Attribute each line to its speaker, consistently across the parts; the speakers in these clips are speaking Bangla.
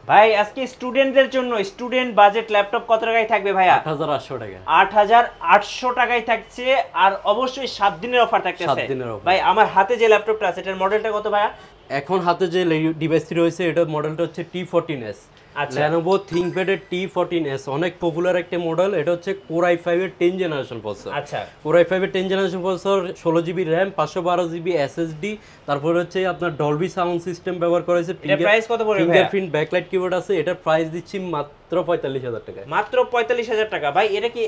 Speaker 1: ভাই আজকে স্টুডেন্টদের জন্য স্টুডেন্ট বাজেট ল্যাপটপ কত টাকায় থাকবে ভাইয়া?
Speaker 2: 8800 টাকা।
Speaker 1: 8800 টাকায় থাকছে, আর অবশ্যই 7 দিনের অফার থাকতেছে।
Speaker 2: 7 দিনের অফার।
Speaker 1: ভাই আমার হাতে যে ল্যাপটপটা আছে এটার মডেলটা কত ভাইয়া?
Speaker 2: এখন হাতে যে ডিভাইসটি রয়েছে এটার মডেলটা হচ্ছে T14s।
Speaker 1: আচ্ছা।
Speaker 2: Lenovo ThinkPad এর T14s অনেক পপুলার একটা মডেল। এটা হচ্ছে Core i5 এর 10 জেনারেশন প্রসেসর।
Speaker 1: আচ্ছা।
Speaker 2: Core i5 এর 10 generation processor, 16GB RAM, 512GB SSD, তারপর হচ্ছে আপনার ডলবি সাউন্ড সিস্টেম ব্যবহার করা হয়েছে।
Speaker 1: এটা প্রাইস কত পড়বে ভাইয়া?
Speaker 2: ফিঙ্গারপ্রিন্ট ব্যাকলাইট কিবোর্ড আছে। এটার প্রাইস দিচ্ছি মাত্র 45000 টাকা।
Speaker 1: মাত্র 45000 টাকা। ভাই এটা কি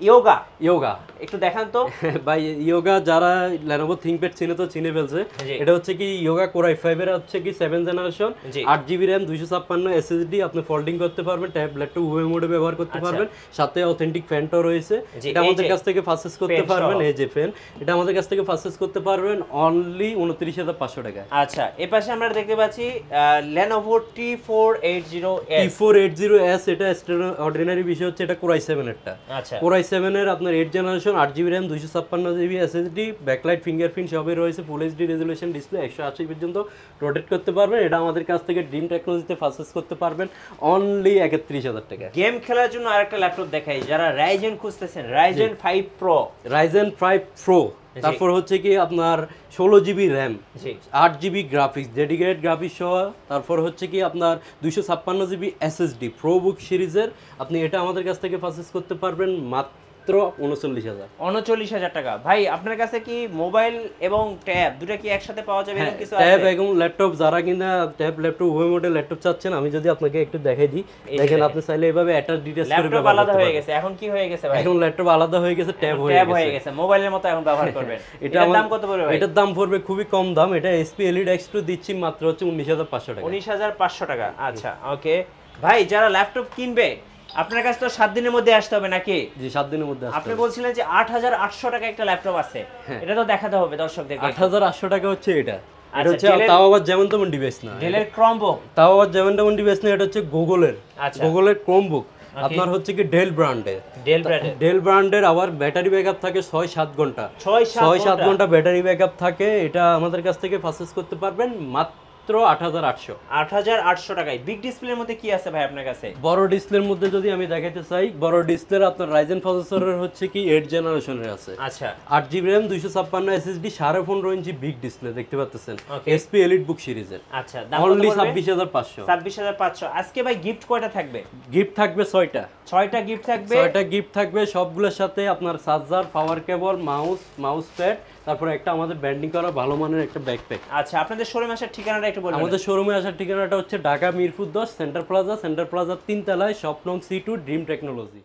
Speaker 1: ইয়োগা?
Speaker 2: ইয়োগা
Speaker 1: একটু দেখান তো
Speaker 2: ভাই। ইয়োগা যারা Lenovo ThinkPad চিনে তো চিনে ফেলছে। এটা হচ্ছে কি ইয়োগা Core i5 এর হচ্ছে কি 7 জেনারেশন, 8GB RAM, 256 SSD। আপনি ফোল্ডিং করতে পারবেন, ট্যাবলেট টু উভয় মোডে ব্যবহার করতে পারবেন। সাথে অথেন্টিক ফ্যানটাও রয়েছে। এটা আমাদের কাছ থেকে পারচেজ করতে পারবেন। এই যে ফ্যান, এটা আমাদের কাছ থেকে পারচেজ করতে পারবেন অনলি 29500 টাকা।
Speaker 1: আচ্ছা, এই পাশে আমরা দেখতে পাচ্ছি Lenovo T480s।
Speaker 2: T480s এটা অর্ডিনারি বিষয় হচ্ছে এটা Core i7 এরটা।
Speaker 1: আচ্ছা।
Speaker 2: Core i7 এর আপনার 8 generation, 8GB RAM, 256GB SSD, backlight fingerprint সবই রয়েছে। ফুল এইচডি রেজোলিউশন ডিসপ্লে, 180 পর্যন্ত রোটেট করতে পারবেন। এটা আমাদের কাছ থেকে ড্রিম টেকনোলজিতে পারচেজ করতে পারবেন অনলি 31000 টাকা।
Speaker 1: গেম খেলার জন্য আরেকটা ল্যাপটপ দেখাই, যারা Ryzen খুঁজতেছেন, Ryzen 5 Pro।
Speaker 2: Ryzen 5 Pro, তারপর হচ্ছে কি আপনার 16GB RAM, 8GB graphics, dedicated graphics সহ, তারপর হচ্ছে কি আপনার 256GB SSD প্রোবুক সিরিজের। আপনি এটা আমাদের কাছ থেকে পারচেজ করতে পারবেন মাত্র
Speaker 1: 39000 টাকা। ভাই আপনার কাছে কি মোবাইল এবং ট্যাব দুটো কি একসাথে পাওয়া যাবে? এরকম কিছু আছে?
Speaker 2: ট্যাব এবং ল্যাপটপ, যারা কিনা ট্যাব ল্যাপটপ উভয় মডেল ল্যাপটপ চাচ্ছেন, আমি যদি আপনাকে একটু দেখাই দিই, দেখেন আপনি চাইলে এভাবে অ্যাটাচ ডিটেইলস করে
Speaker 1: ল্যাপটপ আলাদা হয়ে গেছে। এখন কি হয়ে গেছে ভাই?
Speaker 2: এখন ল্যাপটপ আলাদা হয়ে গেছে, ট্যাব হয়ে গেছে।
Speaker 1: মোবাইলের মতো এখন ব্যবহার করবেন। এটার দাম কত পড়বে ভাই?
Speaker 2: এটার দাম পড়বে খুবই কম দাম। এটা HP Elite X2 দিচ্ছি মাত্র হচ্ছে 19500 টাকা।
Speaker 1: 19500 টাকা। আচ্ছা, ওকে। ভাই যারা ল্যাপটপ কিনবে আপনার কাছে তো 7 দিনের মধ্যে আসতে হবে নাকি?
Speaker 2: জি, 7 দিনের মধ্যে আসতে হবে।
Speaker 1: আপনি বলছিলেন যে 8800 টাকা একটা ল্যাপটপ আছে, এটা তো দেখাতে হবে দর্শকদের।
Speaker 2: 8800 টাকা হচ্ছে এটা। এটা হচ্ছে তাও আবার যেমন তেমন ডিভাইস না,
Speaker 1: ডেলের ক্রমবুক।
Speaker 2: তাও আবার যেমন তেমন ডিভাইস না, এটা হচ্ছে গুগলের ক্রমবুক। আপনার হচ্ছে কি ডেল ব্র্যান্ডের আবার ব্যাটারি ব্যাকআপ থাকে 6-7 ঘন্টা। 6-7 ঘন্টা ব্যাটারি ব্যাকআপ থাকে। এটা আমাদের কাছ থেকে পারচেজ করতে পারবেন মাত্র
Speaker 1: 8800 টাকায়। বিগ ডিসপ্লের মধ্যে কি আছে ভাই আপনার কাছে?
Speaker 2: বড় ডিসপ্লের মধ্যে যদি আমি দেখাইতে চাই, বড় ডিসপ্লের আপনার Ryzen প্রসেসরের হচ্ছে কি 8 জেনারেশনের আছে।
Speaker 1: আচ্ছা।
Speaker 2: 8GB RAM, 256 SSD, 15.5 ইঞ্চি বিগ ডিসপ্লে দেখতে পাচ্ছেন, HP Elite Book সিরিজের।
Speaker 1: আচ্ছা, দাম
Speaker 2: অনলি 26500।
Speaker 1: 26500। আজকে ভাই গিফট কয়টা থাকবে?
Speaker 2: গিফট থাকবে 6টা।
Speaker 1: 6টা গিফট থাকবে।
Speaker 2: 6টা গিফট থাকবে, সবগুলোর সাথে আপনার চার্জার, পাওয়ার কেবল, মাউস প্যাড, তারপরে একটা আমাদের ব্র্যান্ডিং করা ভালো মানের একটা ব্যাকপ্যাক।
Speaker 1: আচ্ছা, আপনাদের শোরুমে আসার ঠিকানাটা একটু বলুন।
Speaker 2: আমাদের শোরুমে আসার ঠিকানাটা হচ্ছে ঢাকা মিরপুর 10, সেন্টার প্লাজা 3 তলায়, শপ নং C2, ড্রিম টেকনোলজি।